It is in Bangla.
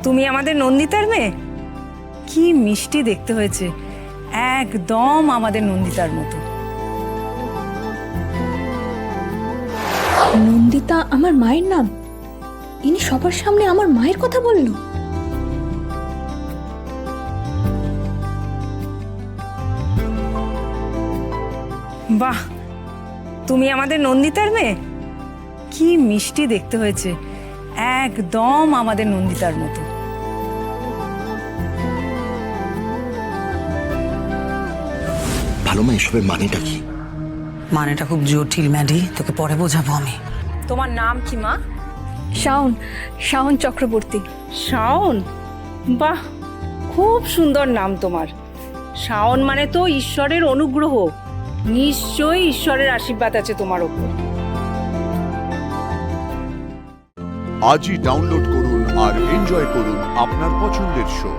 তুমি আমাদের নন্দিতার মেয়ে? কি মিষ্টি দেখতে হয়েছে, একদম আমাদের নন্দিতার মতো। নন্দিতা আমার মায়ের নাম? ইনি সবার সামনে আমার মায়ের কথা বলল? বাহ, তুমি আমাদের নন্দিতার মেয়ে? কি মিষ্টি দেখতে হয়েছে, একদম আমাদের নন্দিতার মতো। ভালো মা, এসবের মানেটা কি? মানেটা খুব জটিল ম্যাডি, তোকে পরে বোঝাবো আমি। তোমার নাম কি মা? শাওন, শাওন চক্রবর্তী। শাওন? বাহ, খুব সুন্দর নাম তোমার। শাওন মানে তো ঈশ্বরের অনুগ্রহ। নিশ্চয়ই ঈশ্বরের আশীর্বাদ আছে তোমার ওপর। আজই ডাউনলোড করুন আর এনজয় করুন আপনার পছন্দের শো।